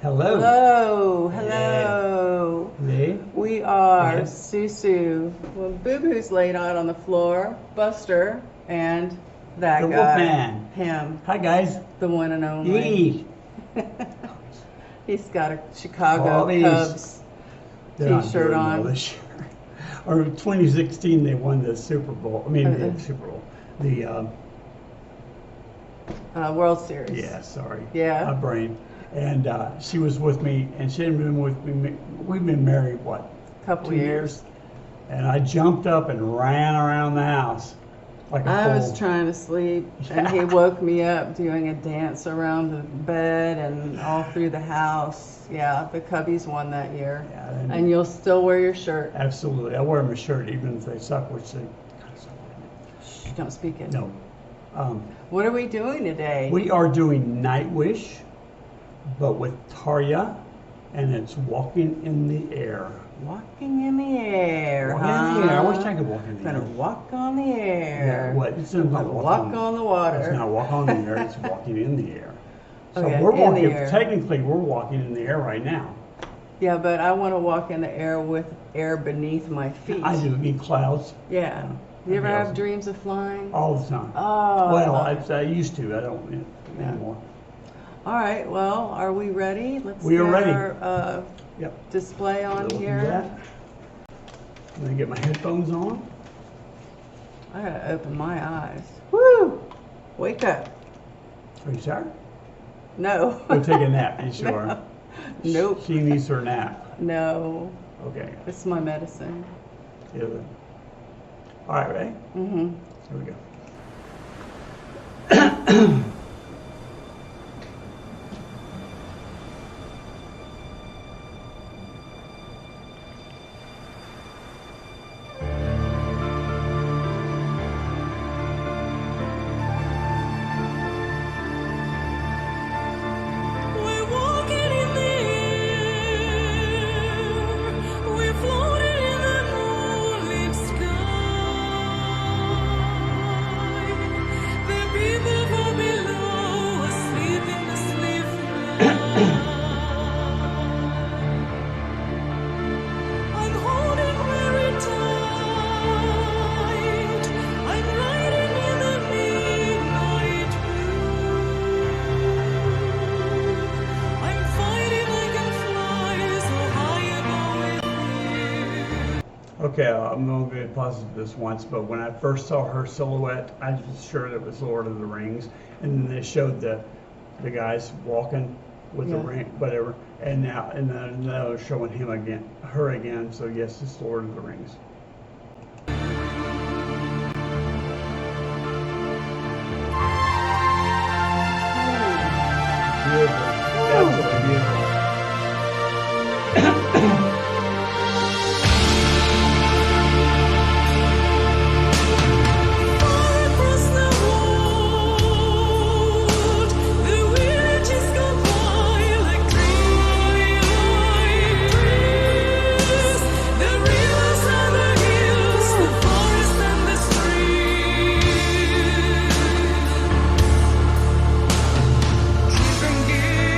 Hello. Hello, hello. Hey. We are Yeah. Suesue. Well, Boo Boo's laid out on the floor, Buster, and that The guy. Wolfman. Him, Hi, guys. the one and only. Yee. He's got a Chicago Bobbies. Cubs They're not t-shirt doing well on. this year. Or 2016, they won the Super Bowl. I mean, the Super Bowl. The World Series. yeah, sorry. Yeah. My brain. And she was with me, and she hadn't been with me. We've been married, what? Couple 2 years. And I jumped up and ran around the house like a I fool. was trying to sleep, and he woke me up doing a dance around the bed and all through the house. Yeah, the Cubbies won that year. Yeah, And you'll still wear your shirt. absolutely. I wear my shirt even if they suck, which they Shh, don't speak it. no. What are we doing today? We are doing Nightwish, but with Tarja, and it's walking in the air. Walking in the air, Walking huh? in the air. I wish I could walk in the Gonna air. walk on the air. Yeah, what? It's not Gonna walk on the water. It's not walk on the air. It's walking in the air. So Okay, we're in the walking. air. Technically, we're walking in the air right now. Yeah, but I want to walk in the air with air beneath my feet. I do in clouds Yeah. You ever Yes. have dreams of flying? all the time. Oh. Well, I used to. I don't anymore. All right. Well, are we ready? Let's We are get ready. our Yep. display on We'll do here. that. I'm gonna get my headphones on. I gotta open my eyes. Woo! Wake up. Are you sorry? No. Go take a nap. You sure? Nope. She needs her nap. No. Okay. It's my medicine. Yeah. All right, ready? Mm-hmm. Here we go. We're walking in the air, we're floating in the moonlit sky. The people from below are sleeping the sleep I'm holding very tight. I'm riding in the midnight blue. I'm fighting, I can fly so high above with you. Okay, I'm going to pause this once, but when I first saw her silhouette, I was sure it was Lord of the Rings, and then they showed the guys walking with the Yeah. ring, whatever, and now they're showing him again, her again. So yes, it's Lord of the Rings. Beautiful, absolutely beautiful. Far across the world, the villages go by like dreams. The rivers and the hills, the forest and the streams. Keep on giving.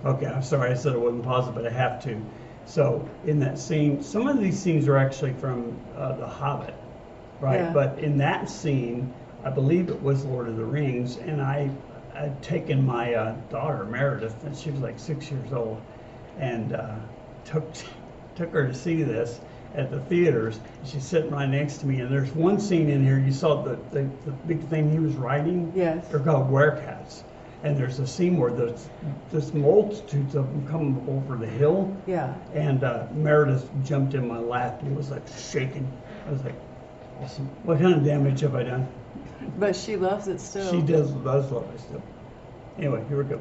Okay, I'm sorry I said I wasn't positive, but I have to. So in that scene, some of these scenes are actually from The Hobbit, right? Yeah. But in that scene, I believe it was Lord of the Rings, and I'd taken my daughter Meredith, and she was like 6 years old, and took her to see this at the theaters. She's sitting right next to me, and there's one scene in here. You saw the big thing he was riding. Yes. They're called werecats. And there's a scene where there's just multitudes of them coming over the hill. Yeah. And Meredith jumped in my lap and was like shaking. I was like, awesome. What kind of damage have I done? But she loves it still. She does love it still. Anyway, here we go.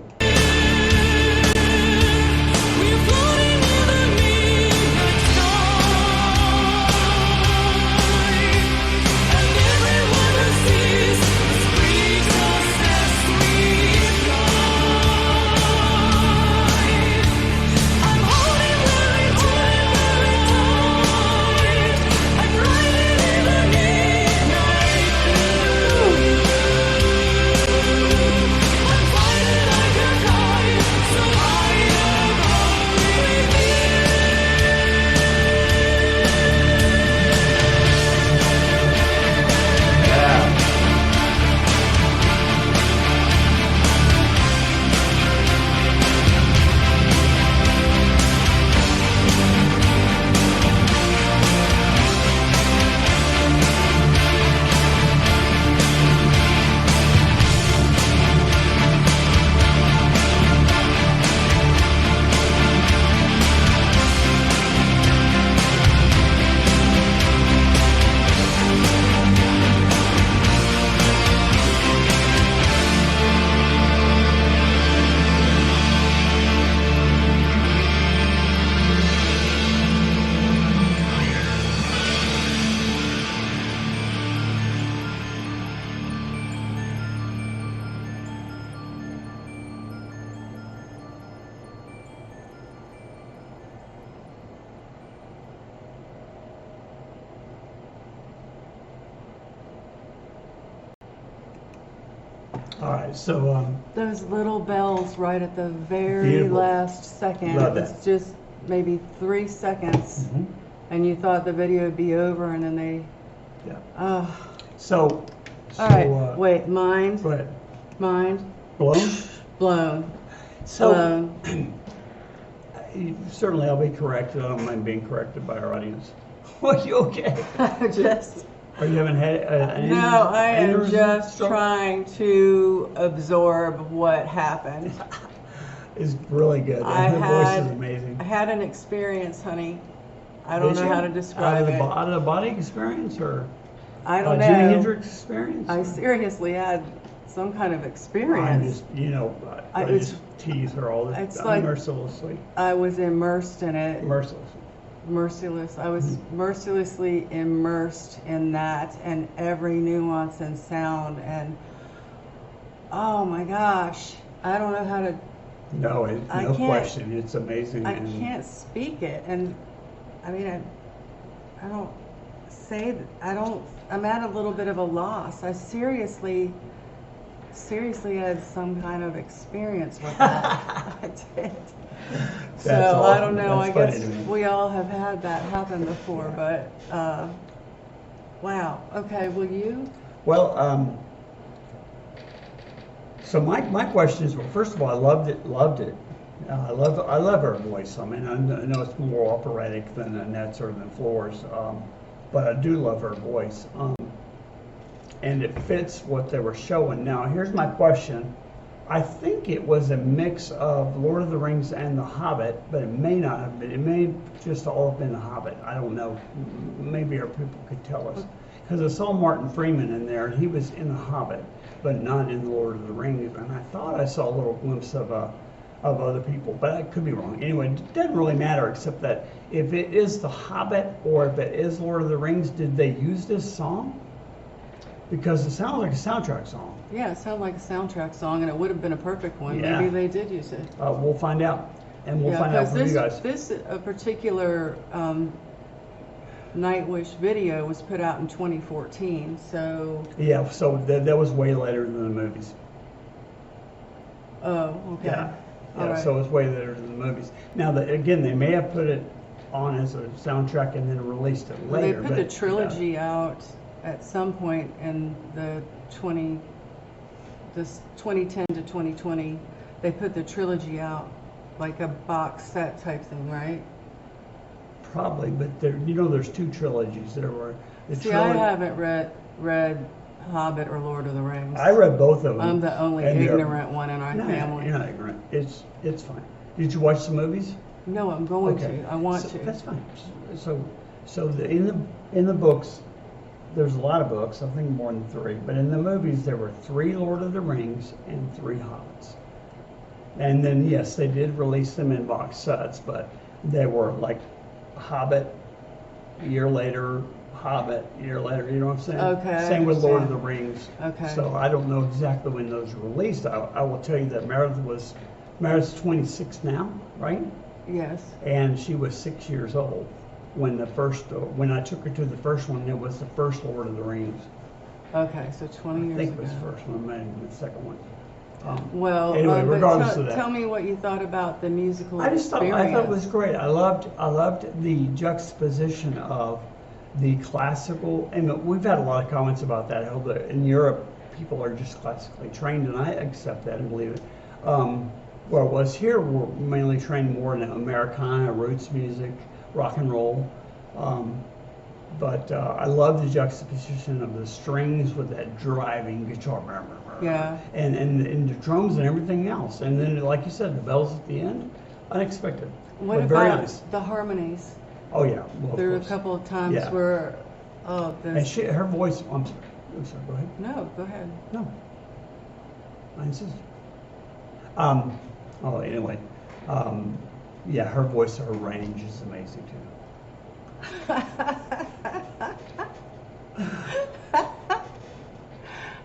We're floating in the midnight sky, and everyone who sees us greets us as we fly. I'm holding very tight. I'm riding in the midnight blue. I'm flying like a kite, so high above with you. All right, so Those little bells right at the very Beautiful. last second. Love It was that. just maybe 3 seconds, mhm, and you thought the video would be over, and then they. yeah. So, All right. Wait. Mind. Go ahead. Mind. Blown? Blown. So, Blown. certainly I'll be corrected. I don't mind being corrected by our audience. Are you okay? Just. Are you having had an No, I am aneurysm just stroke? trying to absorb what happened. It's really good. I The voice had- is amazing. I had an experience, honey. I don't Did know you? how to describe it. Out of the body experience or I don't Jimi know. Hendrix experience? I seriously had some kind of I'm experience. just, I It was- just tease her all the It's time, like- mercilessly. I was immersed in it. Mercilessly. Merciless. I was mercilessly immersed in that and every nuance and sound, and oh my gosh, I don't know how to. No, I no can't- question. It's amazing. I and can't speak it, and I mean, I don't say that. I'm at a little bit of a loss. I seriously had some kind of experience with that. I did. So That's I don't awesome. know. That's I guess funny to me. we all have had that happen before, but wow. Okay, will you? Well, so my question is, well, first of all, I loved it. I love her voice. I mean, I know it's more operatic than Annette's or than Floor's, but I do love her voice. And it fits what they were showing. Now, here's my question. I think it was a mix of Lord of the Rings and The Hobbit, but it may not have been. It may just all have been The Hobbit. I don't know. Maybe our people could tell us. Because I saw Martin Freeman in there, and he was in The Hobbit, but not in Lord of the Rings. And I thought I saw a little glimpse of other people, but I could be wrong. Anyway, it doesn't really matter, except that if it is The Hobbit or if it is Lord of the Rings, did they use this song? Because it sounds like a soundtrack song. Yeah, it sounded like a soundtrack song, and it would have been a perfect one. Yeah. Maybe they did use it. We'll find out, and we'll Yeah, find out because from you guys. this particular Nightwish video was put out in 2014, so. Yeah, so that was way later than the movies. Oh, okay. Yeah. Yeah, All right. so it's way better than the movies. Now, again, they may have put it on as a soundtrack and then released it Well, they later. put the but, trilogy out at some point in the 2010 to 2020. They put the trilogy out, like a box set type thing, right? Probably, but there's two trilogies. There were the See, I haven't read Hobbit or Lord of the Rings. I read both of them. I'm the only and they're- ignorant one in our No, family. you're not ignorant. It's fine. Did you watch the movies? No, I'm going Okay. to. I want So to. That's fine. In the books, there's a lot of books. I think more than 3. But in the movies, there were 3 Lord of the Rings and 3 Hobbits. And then yes, they did release them in box sets, but they were like Hobbit a year later, Hobbit a year later. You know what I'm saying? Okay, I Same with Lord of understand. the Rings. Okay. So I don't know exactly when those were released. I will tell you that Meredith's 26 now, right? Yes. And she was 6 years old when when I took her to the first one. It was the first Lord of the Rings. Okay, so 20 I years think ago. it was the first one, maybe the second one. Well, Anyway, but regardless of that. tell me what you thought about the musical I thought it was experience. great. I loved the juxtaposition of the classical, and we've had a lot of comments about that. How in Europe people are just classically trained, and I accept that and believe it. Where it was here, we're mainly trained more in Americana, roots music, rock and roll. But I love the juxtaposition of the strings with that driving guitar. Yeah. And the drums and everything else. And then, like you said, the bells at the end, unexpected. What but very about nice. the harmonies? Oh, yeah. Well, of There were a course. couple of times Yeah. where, And her voice, I'm sorry, go ahead. No, go ahead. No. I insist. Anyway. Yeah, her voice, her range is amazing too.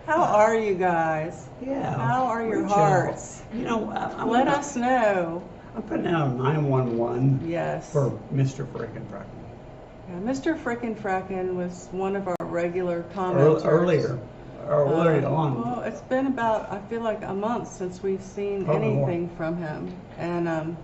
How are you guys? Yeah. How are your reach out. hearts? You know, Let us know. I'm putting out a 911 Yes. for Mr. Frickin' Fracken. Yeah, Mr. Frickin' Fracken was one of our regular commenters. Earlier on. Well, it's been about, I feel like a month since we've seen Probably more. anything from him. And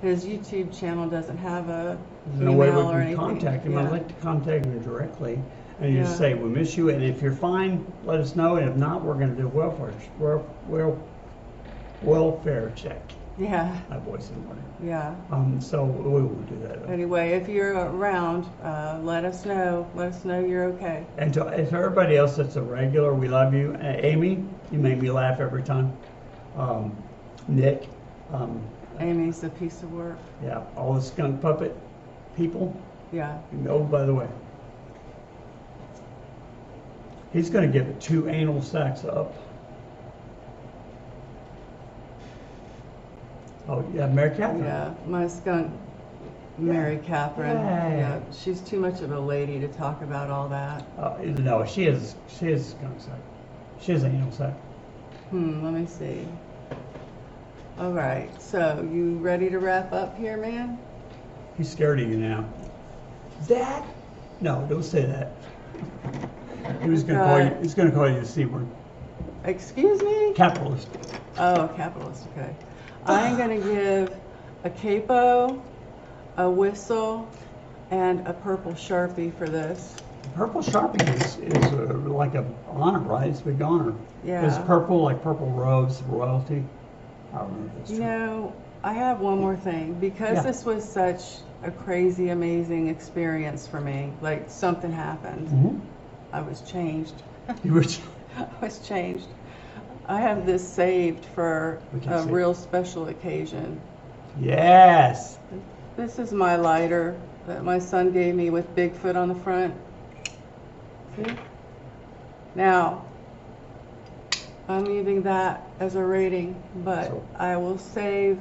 his YouTube channel doesn't have a There's no way we email or can anything. contact him. Yeah. I'd like to contact him directly and just Yeah. say, we miss you, and if you're fine, let us know, and if not, we're gonna do welfare check. Yeah, My voice isn't working. yeah. So we will do that. Anyway, if you're around, let us know. Let us know you're okay. And to everybody else that's a regular, we love you. Amy, you make me laugh every time. Nick, Amy's a piece of work. yeah, all the skunk puppet people. Yeah. And oh, by the way, he's going to give it 2 anal sacks up. Oh, yeah, Mary Catherine. Yeah, my skunk, Mary Catherine. Yay. Yeah, she's too much of a lady to talk about all that. No, she is a skunk sack. She is an anal sack. Let me see. All right, so you ready to wrap up here, man? He's scared of you now. Dad? No, don't say that. He was going to call you. He's going to call you the C word. Excuse me? Capitalist. Oh, capitalist, okay. I'm gonna give a capo, a whistle, and a purple Sharpie for this. Purple Sharpie is like a honor, right? It's a big honor. Yeah. Is purple like purple robes, royalty? I don't know if that's You true. know, I have one more thing. Because Yeah. this was such a crazy, amazing experience for me, like something happened. Mhm. I was changed. You were. I was changed. I have this saved for We can a see it. real special occasion. Yes. This is my lighter that my son gave me with Bigfoot on the front. See? Now, I'm leaving that as a rating, but So- I will save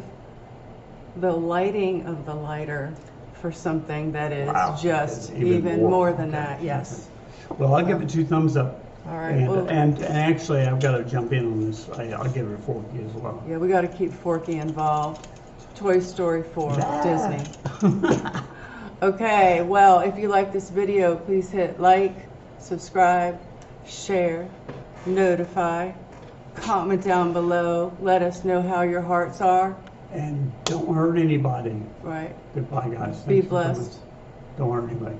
the lighting of the lighter for something that is Wow. It's just even more than Okay. that, yes. Well, I'll give it 2 thumbs up. All right, And, well- and actually, I've got to jump in on this. I'll give it a 4 as well. Yeah, we got to keep Forky involved. Toy Story 4, Yeah. Disney. Okay, well, if you like this video, please hit like, subscribe, share, notify, Comment down below. Let us know how your hearts are. And don't hurt anybody. Right. Goodbye, guys. Be Thanks for coming. blessed. Don't hurt anybody.